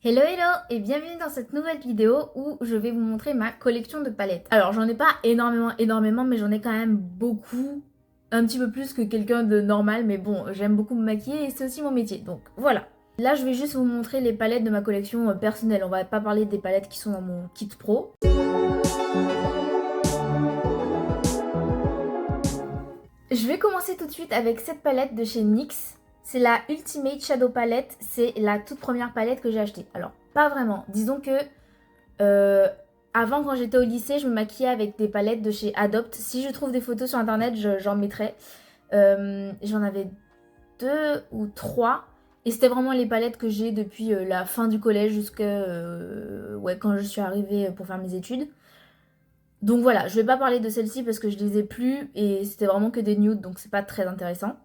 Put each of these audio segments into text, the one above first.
Hello hello et bienvenue dans cette nouvelle vidéo où je vais vous montrer ma collection de palettes. Alors j'en ai pas énormément mais j'en ai quand même beaucoup, un petit peu plus que quelqu'un de normal, mais bon j'aime beaucoup me maquiller et c'est aussi mon métier, donc voilà. Là je vais juste vous montrer les palettes de ma collection personnelle, on va pas parler des palettes qui sont dans mon kit pro. Je vais commencer tout de suite avec cette palette de chez NYX. C'est la Ultimate Shadow Palette, c'est la toute première palette que j'ai achetée. Alors, pas vraiment. Disons que avant, quand j'étais au lycée, je me maquillais avec des palettes de chez Adopt. Si je trouve des photos sur internet, j'en mettrai. J'en avais 2 ou 3. Et c'était vraiment les palettes que j'ai depuis la fin du collège jusqu'à quand je suis arrivée pour faire mes études. Donc voilà, je vais pas parler de celle-ci parce que je les ai plus et c'était vraiment que des nudes, donc c'est pas très intéressant.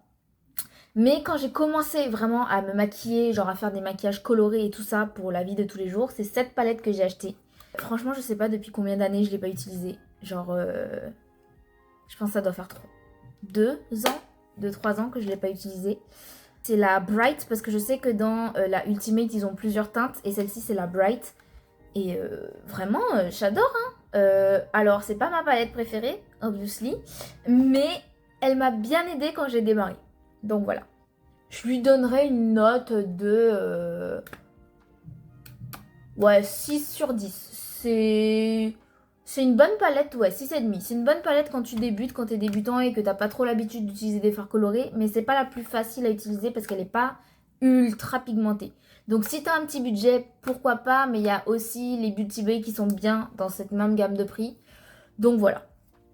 Mais quand j'ai commencé vraiment à me maquiller, genre à faire des maquillages colorés et tout ça pour la vie de tous les jours, c'est cette palette que j'ai achetée. Franchement, je sais pas depuis combien d'années je l'ai pas utilisée. Genre, je pense que ça doit faire 2 ans que je l'ai pas utilisée. C'est la Bright parce que je sais que dans la Ultimate, ils ont plusieurs teintes et celle-ci, c'est la Bright. Et vraiment, j'adore, hein. Alors, c'est pas ma palette préférée, obviously, mais elle m'a bien aidée quand j'ai démarré. Donc voilà. Je lui donnerais une note de... ouais, 6 sur 10. C'est une bonne palette, ouais, 6,5. C'est une bonne palette quand tu débutes, quand t'es débutant et que t'as pas trop l'habitude d'utiliser des fards colorés, mais c'est pas la plus facile à utiliser parce qu'elle est pas ultra pigmentée. Donc si t'as un petit budget, pourquoi pas, mais il y a aussi les Beauty Bay qui sont bien dans cette même gamme de prix. Donc voilà.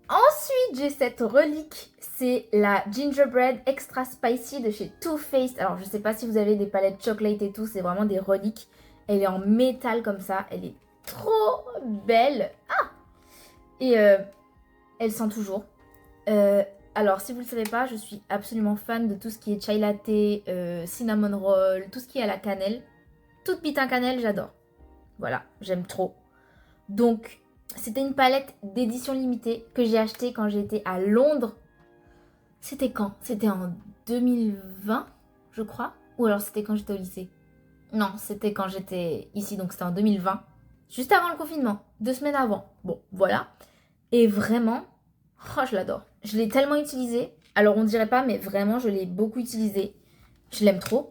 Ensuite, j'ai cette relique, c'est la Gingerbread Extra Spicy de chez Too Faced. Alors, je sais pas si vous avez des palettes chocolate et tout, c'est vraiment des reliques. Elle est en métal comme ça, elle est trop belle. Ah! Et elle sent toujours. Alors, si vous le savez pas, je suis absolument fan de tout ce qui est chai latte, cinnamon roll, tout ce qui est à la cannelle. Toute pitin cannelle, j'adore. Voilà, j'aime trop. Donc, c'était une palette d'édition limitée que j'ai achetée quand j'étais à Londres. C'était quand? C'était en 2020, je crois. Ou alors c'était quand j'étais au lycée. Non, c'était quand j'étais ici, donc c'était en 2020. Juste avant le confinement, 2 semaines avant. Bon, voilà. Et vraiment, oh, je l'adore. Je l'ai tellement utilisée. Alors on dirait pas, mais vraiment, je l'ai beaucoup utilisée. Je l'aime trop.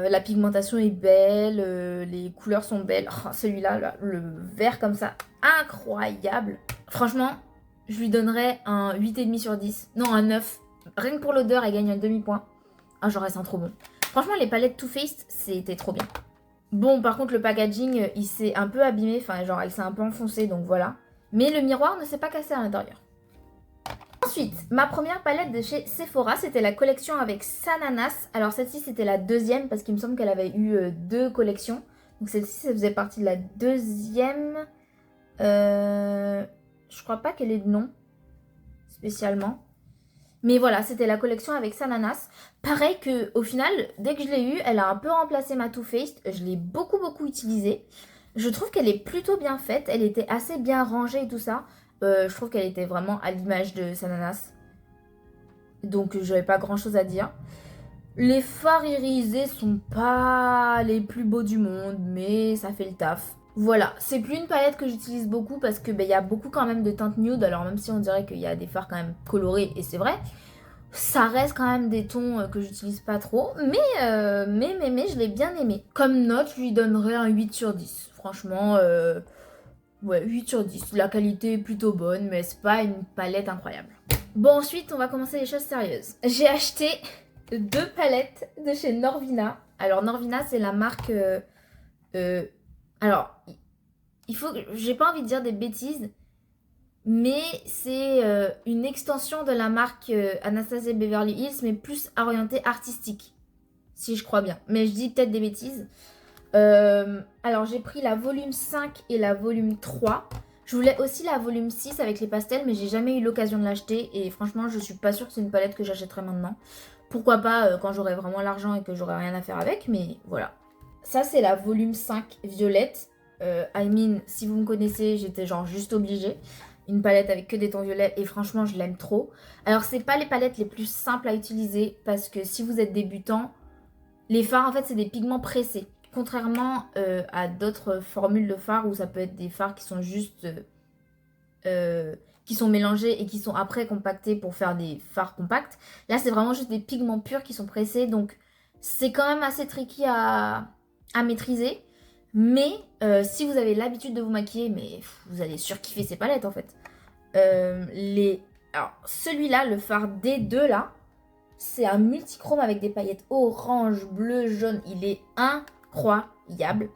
La pigmentation est belle, les couleurs sont belles. Oh, celui-là, là, le vert comme ça, incroyable. Franchement, je lui donnerais un 8,5 sur 10. Non, un 9. Rien que pour l'odeur, elle gagne un demi-point. Ah, j'aurais sent trop bon. Franchement, les palettes Too Faced, c'était trop bien. Bon, par contre, le packaging, il s'est un peu abîmé. Enfin, genre, elle s'est un peu enfoncée, donc voilà. Mais le miroir ne s'est pas cassé à l'intérieur. Ensuite, ma première palette de chez Sephora, c'était la collection avec Sananas. Alors celle-ci, c'était la deuxième parce qu'il me semble qu'elle avait eu 2 collections. Donc celle-ci, ça faisait partie de la deuxième. Je crois pas qu'elle ait de nom spécialement. Mais voilà, c'était la collection avec Sananas. Pareil que au final, dès que je l'ai eue, elle a un peu remplacé ma Too Faced. Je l'ai beaucoup utilisée. Je trouve qu'elle est plutôt bien faite. Elle était assez bien rangée et tout ça. Je trouve qu'elle était vraiment à l'image de Sananas. Donc j'avais pas grand chose à dire. Les fards irisés sont pas les plus beaux du monde, mais ça fait le taf. Voilà, c'est plus une palette que j'utilise beaucoup parce que y a beaucoup quand même de teintes nude. Alors même si on dirait qu'il y a des fards quand même colorés, et c'est vrai, ça reste quand même des tons que j'utilise pas trop. Mais je l'ai bien aimé. Comme note, je lui donnerais un 8 sur 10. Franchement, ouais, 8 sur 10. La qualité est plutôt bonne, mais c'est pas une palette incroyable. Bon, ensuite, on va commencer les choses sérieuses. J'ai acheté 2 palettes de chez Norvina. Alors, Norvina, c'est la marque... alors, il faut que... J'ai pas envie de dire des bêtises, mais c'est une extension de la marque Anastasia Beverly Hills, mais plus orientée artistique, si je crois bien. Mais je dis peut-être des bêtises. Alors, j'ai pris la volume 5 et la volume 3. Je voulais aussi la volume 6 avec les pastels, mais j'ai jamais eu l'occasion de l'acheter. Et franchement, je suis pas sûre que c'est une palette que j'achèterai maintenant. Pourquoi pas quand j'aurai vraiment l'argent et que j'aurai rien à faire avec, mais voilà. Ça, c'est la volume 5 violette. Si vous me connaissez, j'étais genre juste obligée. Une palette avec que des tons violets et franchement, je l'aime trop. Alors, c'est pas les palettes les plus simples à utiliser parce que si vous êtes débutant, les fards, en fait, c'est des pigments pressés. contrairement à d'autres formules de fard où ça peut être des fards qui sont juste qui sont mélangés et qui sont après compactés pour faire des fards compacts. Là, c'est vraiment juste des pigments purs qui sont pressés, donc c'est quand même assez tricky à maîtriser. Mais si vous avez l'habitude de vous maquiller, mais vous allez surkiffer ces palettes en fait. Alors, celui-là, le fard D2 là, c'est un multichrome avec des paillettes orange, bleu, jaune. Il est incroyable.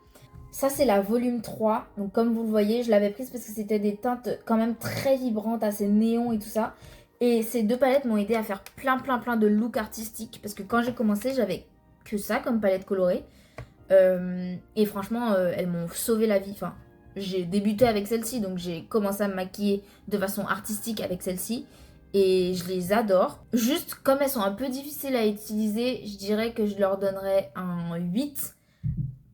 Ça, c'est la volume 3. Donc, comme vous le voyez, je l'avais prise parce que c'était des teintes quand même très vibrantes, assez néon et tout ça. Et ces deux palettes m'ont aidé à faire plein de looks artistiques. Parce que quand j'ai commencé, j'avais que ça comme palette colorée. Et franchement, elles m'ont sauvé la vie. Enfin, j'ai débuté avec celle-ci, donc j'ai commencé à me maquiller de façon artistique avec celle-ci. Et je les adore. Juste comme elles sont un peu difficiles à utiliser, je dirais que je leur donnerais un 8.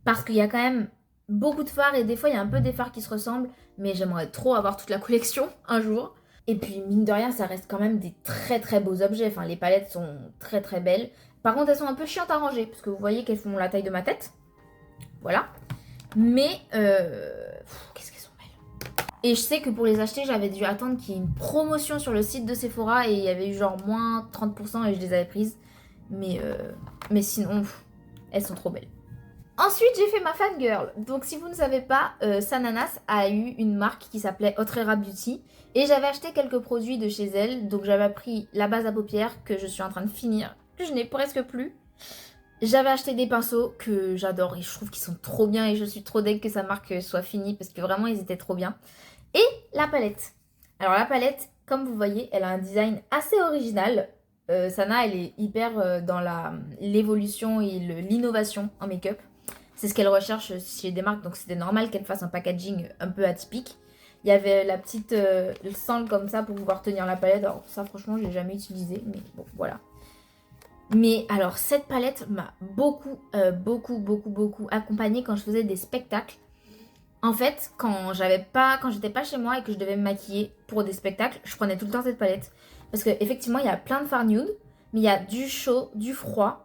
Parce qu'il y a quand même beaucoup de fards et des fois il y a un peu des fards qui se ressemblent. Mais j'aimerais trop avoir toute la collection un jour. Et puis mine de rien, ça reste quand même des très beaux objets. Enfin, les palettes sont très belles. Par contre, elles sont un peu chiantes à ranger. Parce que vous voyez qu'elles font la taille de ma tête. Voilà. Mais, qu'est-ce qu'elles sont belles. Et je sais que pour les acheter, j'avais dû attendre qu'il y ait une promotion sur le site de Sephora. Et il y avait eu genre moins 30% et je les avais prises. Mais sinon, elles sont trop belles. Ensuite, j'ai fait ma fangirl. Donc, si vous ne savez pas, Sananas a eu une marque qui s'appelait Otrera Beauty. Et j'avais acheté quelques produits de chez elle. Donc, j'avais pris la base à paupières que je suis en train de finir. Que je n'ai presque plus. J'avais acheté des pinceaux que j'adore et je trouve qu'ils sont trop bien. Et je suis trop deg que sa marque soit finie parce que vraiment, ils étaient trop bien. Et la palette. Alors, la palette, comme vous voyez, elle a un design assez original. Sana, elle est hyper dans l'évolution et l'innovation en make-up. C'est ce qu'elle recherche chez des marques, donc c'était normal qu'elle fasse un packaging un peu atypique. Il y avait la petite sangle comme ça pour pouvoir tenir la palette. Alors ça, franchement, je l'ai jamais utilisé, mais bon, voilà. Mais alors, cette palette m'a beaucoup accompagnée quand je faisais des spectacles. En fait, quand j'étais pas chez moi et que je devais me maquiller pour des spectacles, je prenais tout le temps cette palette. Parce qu'effectivement, il y a plein de fards nude, mais il y a du chaud, du froid.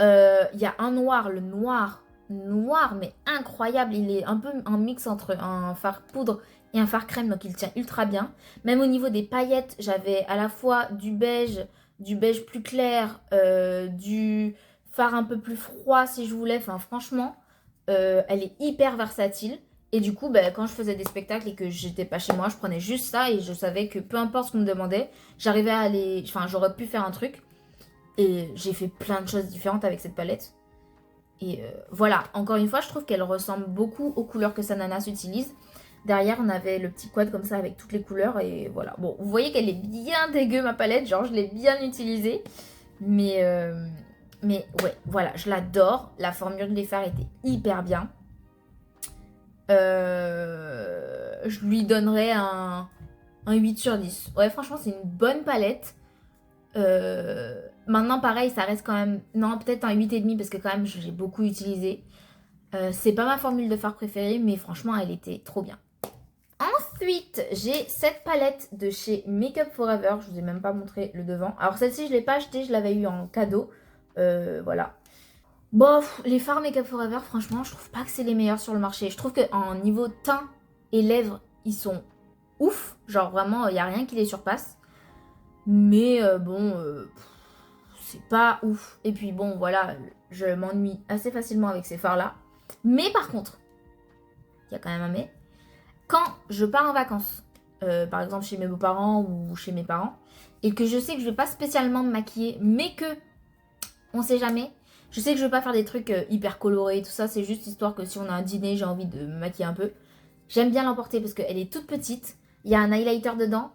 Il y a un noir, le noir mais incroyable. Il est un peu un mix entre un fard poudre et un fard crème, donc il tient ultra bien. Même au niveau des paillettes, j'avais à la fois du beige plus clair, du fard un peu plus froid si je voulais. Enfin, franchement, elle est hyper versatile. Et du coup, quand je faisais des spectacles et que j'étais pas chez moi, je prenais juste ça et je savais que peu importe ce qu'on me demandait, j'arrivais à aller. Enfin, j'aurais pu faire un truc. Et j'ai fait plein de choses différentes avec cette palette. Et voilà, encore une fois, je trouve qu'elle ressemble beaucoup aux couleurs que Sananas utilise. Derrière, on avait le petit quad comme ça avec toutes les couleurs. Et voilà. Bon, vous voyez qu'elle est bien dégueu, ma palette. Genre, je l'ai bien utilisée. Mais ouais, voilà, je l'adore. La formule des fards était hyper bien. Je lui donnerais un 8 sur 10. Ouais, franchement, c'est une bonne palette. Maintenant, pareil, ça reste quand même... Non, peut-être un 8,5 parce que quand même, j'ai beaucoup utilisé. C'est pas ma formule de fard préférée, mais franchement, elle était trop bien. Ensuite, j'ai cette palette de chez Makeup Forever. Je vous ai même pas montré le devant. Alors, celle-ci, je l'ai pas achetée, je l'avais eu en cadeau. Voilà. Bon, les fards Makeup Forever, franchement, je trouve pas que c'est les meilleurs sur le marché. Je trouve qu'en niveau teint et lèvres, ils sont ouf. Genre, vraiment, il n'y a rien qui les surpasse. Mais c'est pas ouf. Et puis bon, voilà, je m'ennuie assez facilement avec ces fards-là. Mais par contre, il y a quand même un mais. Quand je pars en vacances, par exemple chez mes beaux-parents ou chez mes parents, et que je sais que je vais pas spécialement me maquiller, mais que, on sait jamais, je sais que je vais pas faire des trucs hyper colorés et tout ça, c'est juste histoire que si on a un dîner, j'ai envie de me maquiller un peu. J'aime bien l'emporter parce qu'elle est toute petite, il y a un highlighter dedans.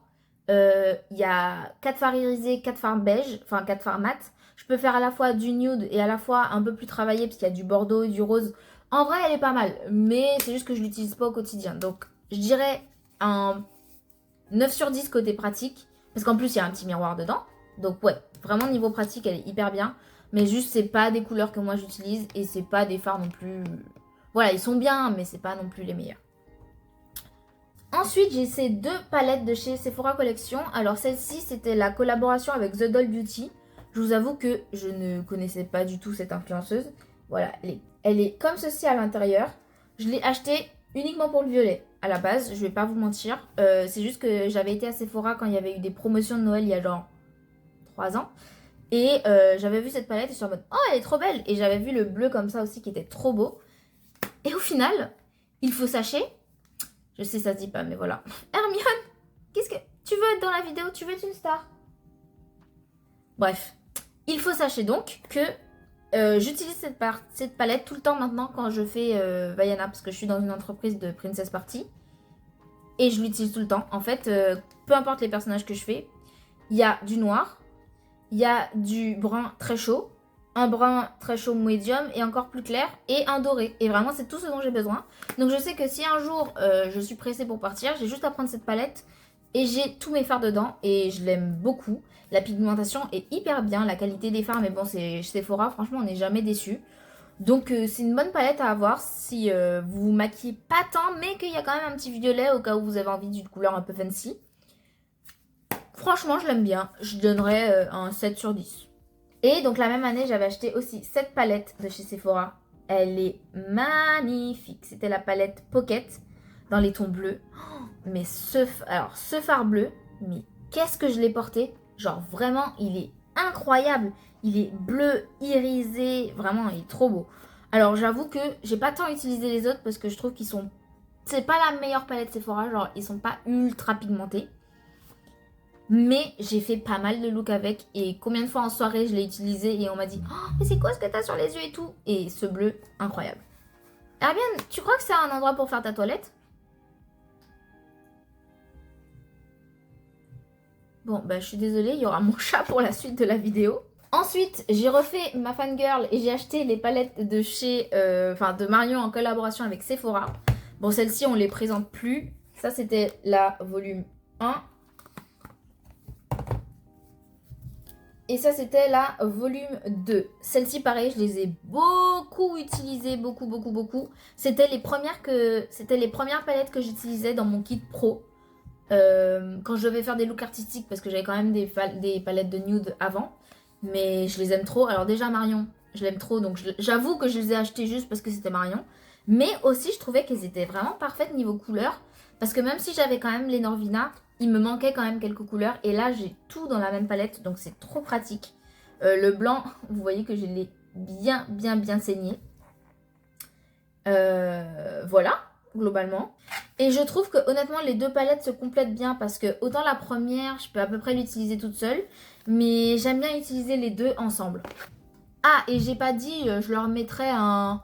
Il y a 4 fards irisés, 4 fards beige, enfin 4 fards mat. Je peux faire à la fois du nude et à la fois un peu plus travaillé parce qu'il y a du bordeaux et du rose. En vrai, elle est pas mal, mais c'est juste que je l'utilise pas au quotidien. Donc, je dirais un 9 sur 10 côté pratique. Parce qu'en plus, il y a un petit miroir dedans. Donc, ouais, vraiment niveau pratique, elle est hyper bien. Mais juste, c'est pas des couleurs que moi j'utilise et c'est pas des fards non plus. Voilà, ils sont bien, mais c'est pas non plus les meilleurs. Ensuite, j'ai ces deux palettes de chez Sephora Collection. Alors, celle-ci, c'était la collaboration avec The Doll Beauty. Je vous avoue que je ne connaissais pas du tout cette influenceuse. Voilà, elle est comme ceci à l'intérieur. Je l'ai achetée uniquement pour le violet. À la base, je vais pas vous mentir. C'est juste que j'avais été à Sephora quand il y avait eu des promotions de Noël il y a genre 3 ans. Et j'avais vu cette palette et je suis en mode, oh, elle est trop belle. Et j'avais vu le bleu comme ça aussi qui était trop beau. Et au final, il faut sachez. Je sais, ça se dit pas, mais voilà. Hermione, qu'est-ce que... Tu veux être dans la vidéo? Tu veux être une star? Bref. Il faut sachez donc que j'utilise cette palette tout le temps maintenant quand je fais Vaiana. Parce que je suis dans une entreprise de Princess Party. Et je l'utilise tout le temps. En fait, peu importe les personnages que je fais, il y a du noir, il y a du brun très chaud, un brun très chaud medium et encore plus clair et un doré. Et vraiment, c'est tout ce dont j'ai besoin. Donc je sais que si un jour je suis pressée pour partir, j'ai juste à prendre cette palette et j'ai tous mes fards dedans et je l'aime beaucoup. La pigmentation est hyper bien, la qualité des fards, mais bon, c'est Sephora, franchement, on n'est jamais déçu. Donc c'est une bonne palette à avoir si vous vous maquillez pas tant, mais qu'il y a quand même un petit violet au cas où vous avez envie d'une couleur un peu fancy. Franchement, je l'aime bien. Je donnerais un 7 sur 10. Et donc la même année, j'avais acheté aussi cette palette de chez Sephora. Elle est magnifique. C'était la palette Pocket dans les tons bleus. Oh, mais ce fard bleu, mais qu'est-ce que je l'ai porté? Genre vraiment, il est incroyable. Il est bleu, irisé. Vraiment, il est trop beau. Alors j'avoue que j'ai pas tant utilisé les autres parce que je trouve qu'ils sont... C'est pas la meilleure palette Sephora. Genre, ils sont pas ultra pigmentés. Mais j'ai fait pas mal de looks avec. Et combien de fois en soirée je l'ai utilisé et on m'a dit oh, mais c'est quoi ce que t'as sur les yeux et tout. Et ce bleu, incroyable. Ah bien, tu crois que c'est un endroit pour faire ta toilette? Bon, bah je suis désolée, il y aura mon chat pour la suite de la vidéo. Ensuite, j'ai refait ma fangirl et j'ai acheté les palettes de chez... de Marion en collaboration avec Sephora. Bon, celles-ci, on les présente plus. Ça, c'était la volume 1. Et ça, c'était la volume 2. Celles-ci, pareil, je les ai beaucoup utilisées, beaucoup. C'était les premières palettes que j'utilisais dans mon kit pro. Quand je devais faire des looks artistiques, parce que j'avais quand même des palettes de nude avant. Mais je les aime trop. Alors déjà, Marion, je l'aime trop. Donc j'avoue que je les ai achetées juste parce que c'était Marion. Mais aussi, je trouvais qu'elles étaient vraiment parfaites niveau couleur. Parce que même si j'avais quand même les Norvina, il me manquait quand même quelques couleurs. Et là, j'ai tout dans la même palette. Donc, c'est trop pratique. Le blanc, vous voyez que je l'ai bien saigné. Voilà, globalement. Et je trouve que honnêtement, les deux palettes se complètent bien. Parce que autant la première, je peux à peu près l'utiliser toute seule. Mais j'aime bien utiliser les deux ensemble. Ah, et j'ai pas dit, je leur mettrais un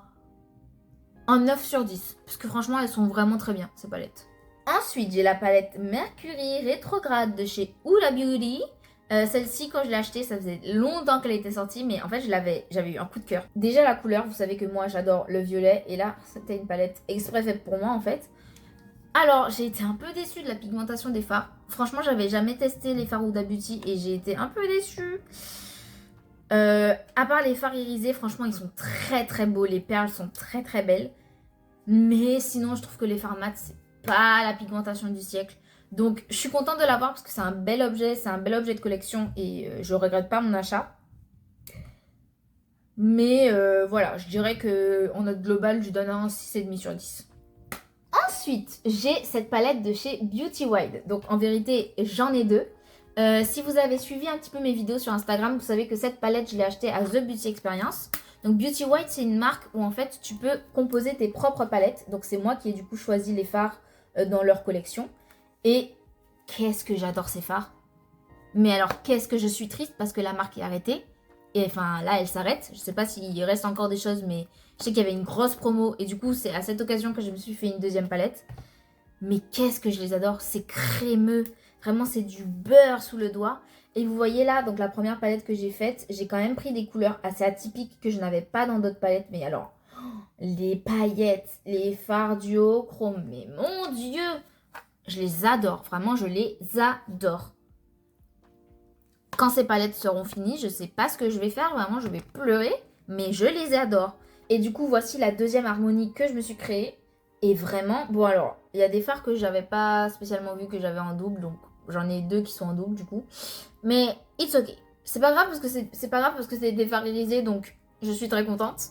9 sur 10. Parce que franchement, elles sont vraiment très bien, ces palettes. Ensuite, j'ai la palette Mercury rétrograde de chez Huda Beauty. Celle-ci, quand je l'ai achetée, ça faisait longtemps qu'elle était sortie, mais en fait, j'avais eu un coup de cœur. Déjà, la couleur, vous savez que moi, j'adore le violet. Et là, c'était une palette exprès faite pour moi, en fait. Alors, j'ai été un peu déçue de la pigmentation des fards. Franchement, j'avais jamais testé les fards Huda Beauty et j'ai été un peu déçue. À part les fards irisés, franchement, ils sont très beaux. Les perles sont très belles. Mais sinon, je trouve que les fards mat, c'est pas la pigmentation du siècle. Donc je suis contente de l'avoir parce que c'est un bel objet de collection et je regrette pas mon achat. Mais voilà, je dirais que en note globale, je donne un 6,5 sur 10. Ensuite, j'ai cette palette de chez Beauty Wild. Donc en vérité, j'en ai deux. Si vous avez suivi un petit peu mes vidéos sur Instagram, vous savez que cette palette, je l'ai achetée à The Beauty Experience. Donc Beauty Wild, c'est une marque où en fait, tu peux composer tes propres palettes. Donc c'est moi qui ai du coup choisi les fards dans leur collection. Et qu'est-ce que j'adore ces fards. Mais alors, qu'est-ce que je suis triste parce que la marque est arrêtée. Et enfin, là, elle s'arrête. Je sais pas s'il reste encore des choses, mais je sais qu'il y avait une grosse promo. Et du coup, c'est à cette occasion que je me suis fait une deuxième palette. Mais qu'est-ce que je les adore. C'est crémeux. Vraiment, c'est du beurre sous le doigt. Et vous voyez là, donc la première palette que j'ai faite, j'ai quand même pris des couleurs assez atypiques que je n'avais pas dans d'autres palettes. Mais alors, les paillettes, les fards duochrome, mais mon Dieu, je les adore. Vraiment, je les adore. Quand ces palettes seront finies, je sais pas ce que je vais faire. Vraiment, je vais pleurer, mais je les adore. Et du coup, voici la deuxième harmonie que je me suis créée. Et vraiment, bon alors, il y a des fards que j'avais pas spécialement vu que j'avais en double. Donc, j'en ai deux qui sont en double du coup. Mais it's ok. C'est pas grave parce que c'est des fards irisés, donc je suis très contente.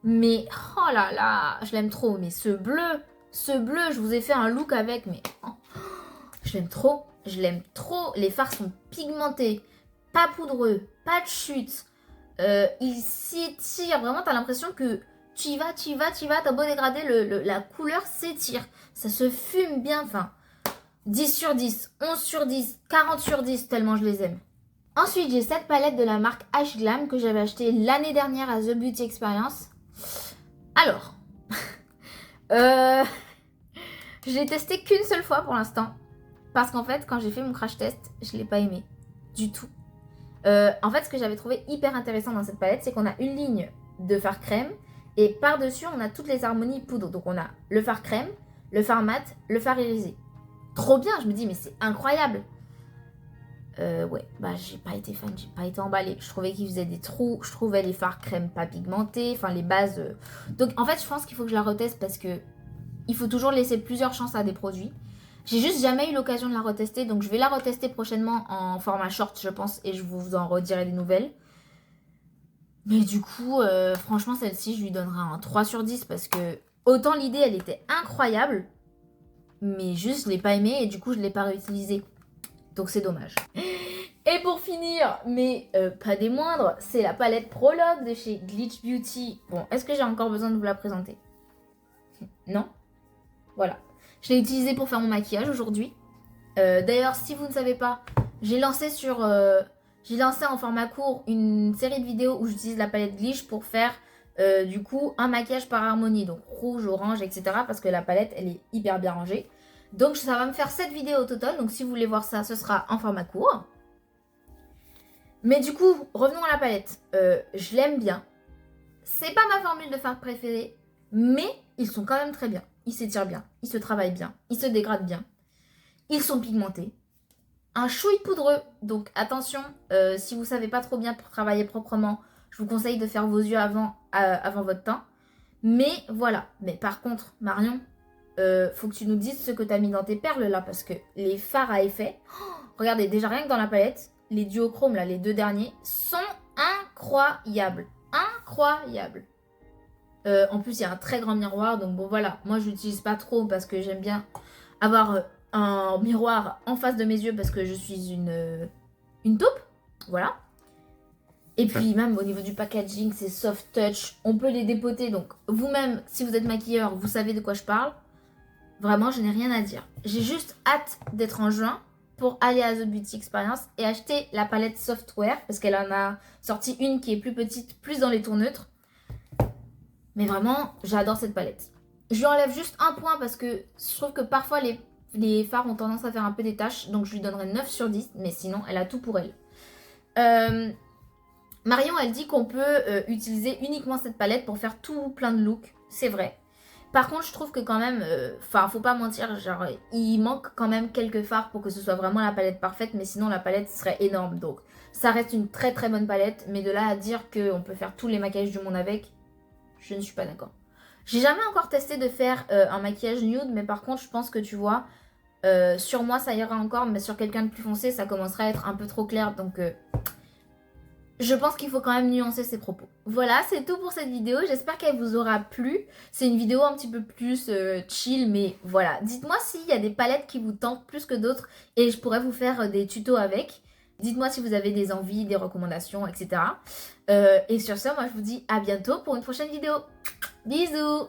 Mais oh là là, je l'aime trop. Mais ce bleu, je vous ai fait un look avec, mais oh, je l'aime trop. Je l'aime trop. Les fards sont pigmentés, pas poudreux, pas de chute. Il s'étire. Vraiment, t'as l'impression que tu y vas, t'as beau dégrader, la couleur s'étire. Ça se fume bien. Enfin, 10 sur 10, 11 sur 10, 40 sur 10, tellement je les aime. Ensuite, j'ai cette palette de la marque H Glam que j'avais achetée l'année dernière à The Beauty Experience. Alors, je l'ai testé qu'une seule fois pour l'instant. Parce qu'en fait, quand j'ai fait mon crash test, je ne l'ai pas aimé. Du tout. En fait, ce que j'avais trouvé hyper intéressant dans cette palette, c'est qu'on a une ligne de fard crème. Et par-dessus, on a toutes les harmonies poudre. Donc, on a le fard crème, le fard mat, le fard irisé. Trop bien, je me dis, mais c'est incroyable. Ouais, bah j'ai pas été fan, j'ai pas été emballée. Je trouvais qu'il faisait des trous, je trouvais les fards crème pas pigmentés, enfin les bases. Donc en fait, je pense qu'il faut que je la reteste parce que il faut toujours laisser plusieurs chances à des produits. J'ai juste jamais eu l'occasion de la retester, donc je vais la retester prochainement en format short, je pense, et je vous en redirai des nouvelles. Mais du coup, franchement, celle-ci, je lui donnerai un 3 sur 10 parce que autant l'idée, elle était incroyable, mais juste, je l'ai pas aimée et du coup, je l'ai pas réutilisée. Donc c'est dommage. Et pour finir, mais pas des moindres, c'est la palette Prologue de chez Glitch Beauty. Bon, est-ce que j'ai encore besoin de vous la présenter? Non? Voilà. Je l'ai utilisée pour faire mon maquillage aujourd'hui. D'ailleurs, si vous ne savez pas, j'ai lancé en format court une série de vidéos où j'utilise la palette Glitch pour faire du coup un maquillage par harmonie. Donc rouge, orange, etc. Parce que la palette, elle est hyper bien rangée. Donc ça va me faire 7 vidéos au total. Donc si vous voulez voir ça, ce sera en format court. Mais du coup, revenons à la palette. Je l'aime bien. C'est pas ma formule de fard préférée. Mais ils sont quand même très bien. Ils s'étirent bien. Ils se travaillent bien. Ils se dégradent bien. Ils sont pigmentés. Un chouille poudreux. Donc attention, si vous savez pas trop bien pour travailler proprement, je vous conseille de faire vos yeux avant votre teint. Mais voilà. Mais par contre, Marion, faut que tu nous dises ce que tu as mis dans tes perles là, parce que les fards à effet, regardez, déjà rien que dans la palette, les duochromes là, les deux derniers, sont incroyables. Incroyables. En plus, il y a un très grand miroir, donc bon voilà, moi je l'utilise pas trop parce que j'aime bien avoir un miroir en face de mes yeux parce que je suis une taupe, voilà. Et puis même au niveau du packaging, c'est soft touch, on peut les dépoter, donc vous-même, si vous êtes maquilleur, vous savez de quoi je parle. Vraiment, je n'ai rien à dire. J'ai juste hâte d'être en juin pour aller à The Beauty Experience et acheter la palette Softwear parce qu'elle en a sorti une qui est plus petite, plus dans les tons neutres. Mais vraiment, j'adore cette palette. Je lui enlève juste un point parce que je trouve que parfois les fards ont tendance à faire un peu des taches. Donc je lui donnerai 9 sur 10, mais sinon, elle a tout pour elle. Marion, elle dit qu'on peut utiliser uniquement cette palette pour faire tout plein de looks. C'est vrai. Par contre, je trouve que quand même, faut pas mentir, genre, il manque quand même quelques fards pour que ce soit vraiment la palette parfaite, mais sinon la palette serait énorme. Donc, ça reste une très très bonne palette, mais de là à dire qu'on peut faire tous les maquillages du monde avec, je ne suis pas d'accord. J'ai jamais encore testé de faire un maquillage nude, mais par contre, je pense que tu vois, sur moi ça ira encore, mais sur quelqu'un de plus foncé, ça commencerait à être un peu trop clair, donc... je pense qu'il faut quand même nuancer ses propos. Voilà, c'est tout pour cette vidéo. J'espère qu'elle vous aura plu. C'est une vidéo un petit peu plus chill, mais voilà. Dites-moi s'il y a des palettes qui vous tentent plus que d'autres et je pourrais vous faire des tutos avec. Dites-moi si vous avez des envies, des recommandations, etc. Et sur ce, moi je vous dis à bientôt pour une prochaine vidéo. Bisous!